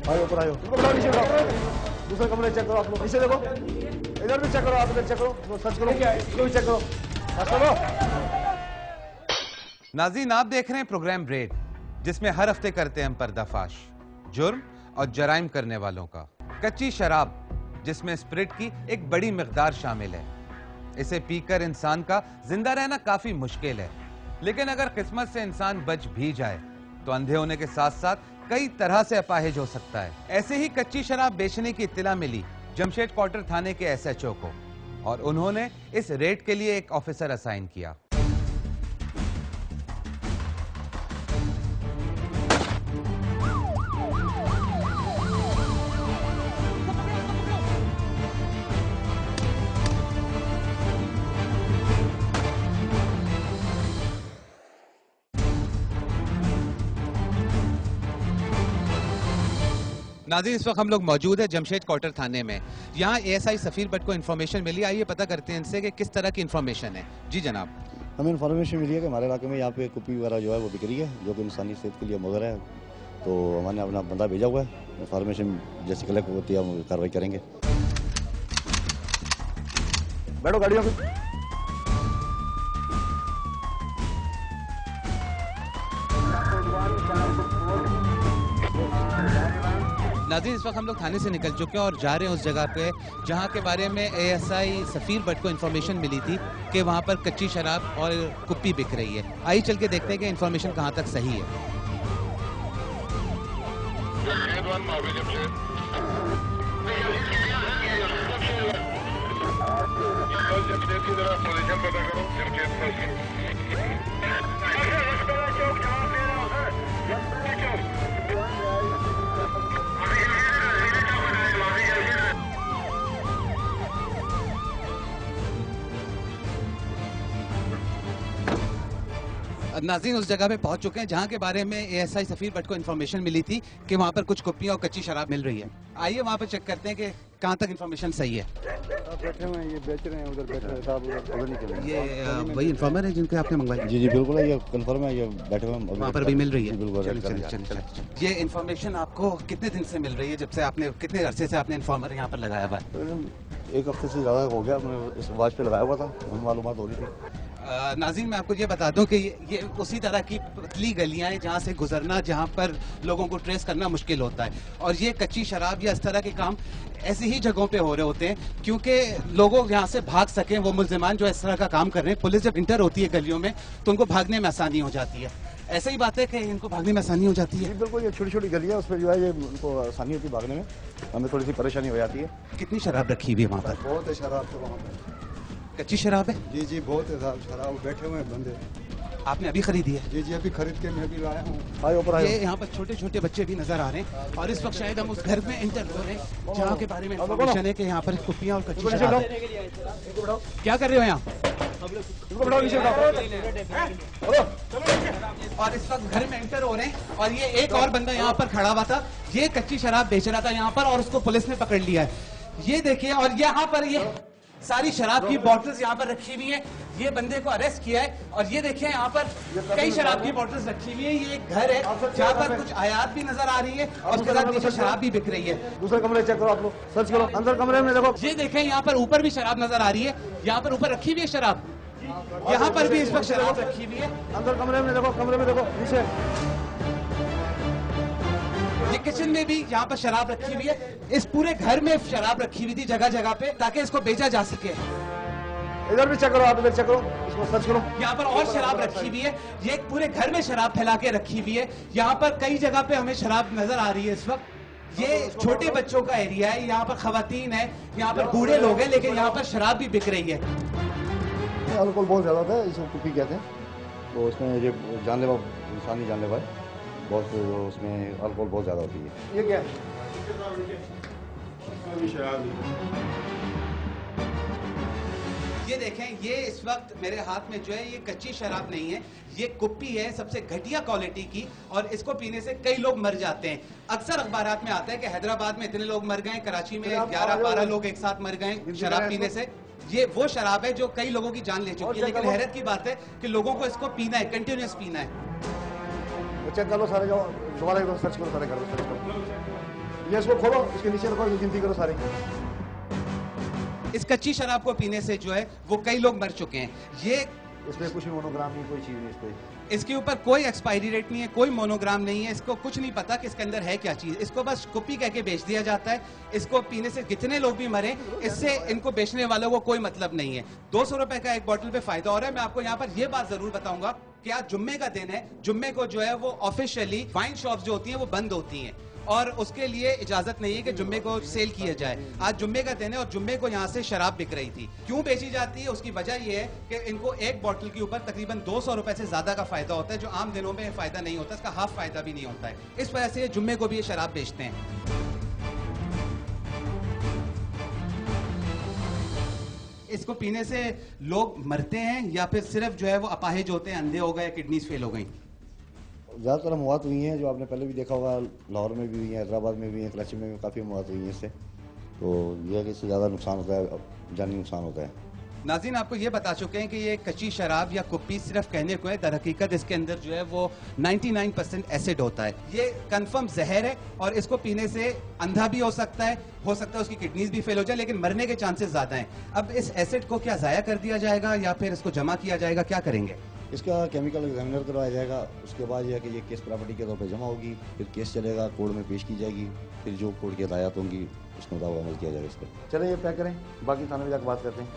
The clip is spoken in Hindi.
आयो ऊपर आयो, इनको बुलाओ, नीचे बुलाओ। दूसरे कमरे चेक करो आप लोग, नीचे देखो, इधर भी चेक करो, आप इधर चेक करो, सर्च करो, इसको भी चेक करो, करो। नाज़रीन, आप देख रहे हैं प्रोग्राम रेड, जिसमें हर हफ्ते करते हैं हम पर्दाफाश जुर्म और जराइम करने वालों का। कच्ची शराब जिसमें स्पिरिट की एक बड़ी मिकदार शामिल है, इसे पीकर इंसान का जिंदा रहना काफी मुश्किल है, लेकिन अगर किस्मत से इंसान बच भी जाए तो अंधे होने के साथ साथ कई तरह से अपाहिज हो सकता है। ऐसे ही कच्ची शराब बेचने की इत्तला मिली जमशेद क्वार्टर थाने के SHO को, और उन्होंने इस रेड के लिए एक ऑफिसर असाइन किया। नाज़रीन, इस वक्त हम लोग मौजूद है जमशेद क्वार्टर थाने में। यहाँ ASI सफीर भट्ट को इन्फॉर्मेशन मिली, आइए पता करते हैं इनसे कि किस तरह की इन्फॉर्मेशन है। जी जनाब। हमें इन्फॉर्मेशन मिली है कि हमारे इलाके में यहाँ पे कुप्पी वगैरह जो है वो बिक रही है, जो कि इंसानी सेहत के लिए मुज़र है। तो हमने अपना बंदा भेजा हुआ है, इन्फॉर्मेशन जैसे कलेक्ट होती है हम कार्रवाई करेंगे। बैठो गाड़ियों में। नाज़रीन, इस वक्त हम लोग थाने से निकल चुके हैं और जा रहे हैं उस जगह पे जहाँ के बारे में ASI सफीर भट्ट को इन्फॉर्मेशन मिली थी कि वहाँ पर कच्ची शराब और कुप्पी बिक रही है। आइए चल के देखते हैं कि इन्फॉर्मेशन कहाँ तक सही है। नाज़रीन, उस जगह पे पहुंच चुके हैं जहां के बारे में ASI सफीर भट्ट को इन्फॉर्मेशन मिली थी कि वहां पर कुछ कुप्पियां और कच्ची शराब मिल रही है। आइए वहां पर चेक करते हैं कि कहां तक इन्फॉर्मेशन सही है। बैठे हुए हैं, ये बेच रहे हैं, उधर बैठे हैं साहब, उधर नहीं चल रहे। ये वही इन्फॉर्मर है जिनके आपने मंगवाई? जी जी बिल्कुल है, ये कंफर्म है, ये बैठे हुए हैं, वहाँ पर भी मिल रही है। बिल्कुल। ये इन्फॉर्मेशन आपको कितने दिन से मिल रही है, जब से आपने, कितने अरसे से आपने इन्फॉर्मर यहाँ पर लगाया हुआ है? एक हफ्ते से ज़्यादा हो गया, मैंने इस वाच पे लगाया हुआ था, मालूमात हो रही थी। नाज़रीन, मैं आपको ये बता दूं कि ये उसी तरह की पतली गलियां हैं जहां से गुजरना, जहां पर लोगों को ट्रेस करना मुश्किल होता है, और ये कच्ची शराब या इस तरह के काम ऐसी ही जगहों पे हो रहे होते हैं क्योंकि लोगों यहाँ से भाग सकें। वो मुल्जिमान जो इस तरह का काम कर रहे हैं, पुलिस जब इंटर होती है गलियों में तो उनको भागने में आसानी हो जाती है। ऐसे ही बात है कि इनको भागने में आसानी हो जाती है। बिल्कुल, ये छोटी छोटी गलियाँ, उस पर जो है ये उनको आसानी होती है भागने में, हमें थोड़ी सी परेशानी हो जाती है। कितनी शराब रखी हुई है वहाँ पर? बहुत है शराब तो वहाँ पर। कच्ची शराब है? जी जी बहुत है साहब, शराब बैठे हुए हैं बंदे। आपने अभी खरीदी है? जी जी अभी खरीद के मैं भी लाया हूँ। आए ऊपर आए। ये यहाँ पर छोटे छोटे बच्चे भी नजर आ रहे हैं, और इस वक्त शायद हम उस घर में एंटर हो रहे हैं जहाँ के बारे में इन्फॉर्मेशन है कि यहाँ पर कुप्पियाँ और कच्ची शराब। क्या कर रहे हो यहाँ? और इस वक्त घर में एंटर हो रहे हैं, और ये एक और बंदा यहाँ पर खड़ा हुआ था, ये कच्ची शराब बेच रहा था यहाँ पर, और उसको पुलिस ने पकड़ लिया है। ये देखिए, और यहाँ पर ये सारी शराब की बोतल्स यहाँ पर रखी हुई हैं। ये बंदे को अरेस्ट किया है, और ये देखिए यहाँ पर कई शराब की बोतल्स रखी हुई है। ये एक घर है जहाँ पर कुछ आयात भी नजर आ रही है, और उसके साथ नीचे शराब भी बिक रही है। दूसरे कमरे चेक करो आप लोग, सर्च करो, अंदर कमरे में देखो। ये देखें, यहाँ पर ऊपर भी शराब नजर आ रही है, यहाँ पर ऊपर रखी हुई है शराब, यहाँ पर भी इस वक्त शराब रखी हुई है। अंदर कमरे में देखो, कमरे में देखो नीचे। ये किचन में भी यहाँ पर शराब रखी हुई है। इस पूरे घर में शराब रखी हुई थी जगह जगह पे, ताकि इसको बेचा जा सके। इधर भी चेक करो, आप इधर चेक करो, इसको सर्च करो। यहाँ पर और शराब रखी हुई है। ये एक पूरे घर में शराब फैला के रखी हुई है। यहाँ पर कई जगह पे हमें शराब नजर आ रही है इस वक्त। ये छोटे बच्चों का एरिया है, यहाँ पर खवातीन है, यहाँ पर बूढ़े लोग हैं, लेकिन यहाँ पर शराब भी बिक रही है। अल्कोहल बहुत ज्यादा था, इसको कुप्पी कहते हैं, तो उसमें ये जानलेवा, इंसानी जानलेवा है बहुत, उसमें अल्कोहल बहुत ज्यादा होती है। ये क्या है? ये देखें, ये इस वक्त मेरे हाथ में जो है, ये कच्ची शराब नहीं है, ये कुप्पी है सबसे घटिया क्वालिटी की, और इसको पीने से कई लोग मर जाते हैं। अक्सर अखबारात में आता है कि हैदराबाद में इतने लोग मर गए, कराची में 11-12 लोग एक साथ मर गए शराब पीने से। ये वो शराब है जो कई लोगों की जान ले चुकी है, लेकिन हैरत की बात है कि लोगों को इसको पीना है, कंटिन्यूस पीना है। चेक कर लो सारे, जाओ दोबारा सर्च करो, सारे घर सर्च करो। ये इसको खोलो, इसके नीचे रखो, गिनती करो सारे। इस कच्ची शराब को पीने से जो है वो कई लोग मर चुके हैं। ये इसमें कुछ भी मोनोग्राम नहीं, कोई चीज नहीं इसमें। इसके ऊपर कोई एक्सपायरी डेट नहीं है, कोई मोनोग्राम नहीं है, इसको कुछ नहीं पता कि इसके अंदर है क्या चीज। इसको बस कुप्पी कह के बेच दिया जाता है। इसको पीने से कितने लोग भी मरे, इससे इनको बेचने वालों को कोई मतलब नहीं है। 200 रुपए का एक बोतल पे फायदा हो रहा है। मैं आपको यहाँ पर यह बात जरूर बताऊंगा कि आज जुम्मे का दिन है, जुम्मे को जो है वो ऑफिशियली वाइन शॉप्स जो होती हैं वो बंद होती हैं और उसके लिए इजाजत नहीं है कि जुम्मे को सेल किया जाए। आज जुम्मे का दिन है और जुम्मे को यहाँ से शराब बिक रही थी। क्यों बेची जाती है, उसकी वजह यह है कि इनको एक बोतल के ऊपर तकरीबन 200 रुपए से ज्यादा का फायदा होता है, जो आम दिनों में फायदा नहीं होता, इसका हाफ फायदा भी नहीं होता है। इस वजह से जुम्मे को भी ये शराब बेचते हैं। इसको पीने से लोग मरते हैं या फिर सिर्फ जो है वो अपाहिज होते हैं, अंधे हो गए, किडनीज फेल हो गई? ज़्यादातर मौत हुई हैं, जो आपने पहले भी देखा होगा, लाहौर में भी हुई हैं, हैदराबाद में भी हुई हैं, कराची में भी काफ़ी मौत हुई हैं इससे। तो यह है कि इससे ज़्यादा नुकसान होता है, जानी नुकसान होता है। नाज़रीन, आपको ये बता चुके हैं कि ये कच्ची शराब या कुप्पी सिर्फ कहने को है, दर हकीकत इसके अंदर जो है वो 99% एसिड होता है। ये कंफर्म जहर है और इसको पीने से अंधा भी हो सकता है उसकी किडनीज भी फेल हो जाए, लेकिन मरने के चांसेस ज़्यादा हैं। अब इस एसिड को क्या ज़ाया कर दिया जाएगा या फिर इसको जमा किया जाएगा, क्या करेंगे? इसका केमिकल एग्जामिनर करवाया जाएगा, उसके बाद यह है कि ये केस प्रॉपर्टी के तौर पर जमा होगी, फिर केस चलेगा, कोर्ट में पेश की जाएगी, फिर जो कोर्ट की हदायत होंगी उसके मुताबिक अमल किया जाएगा इस पर। चलें ये पैक करें, बाकी थाने में जाकर बात करते हैं।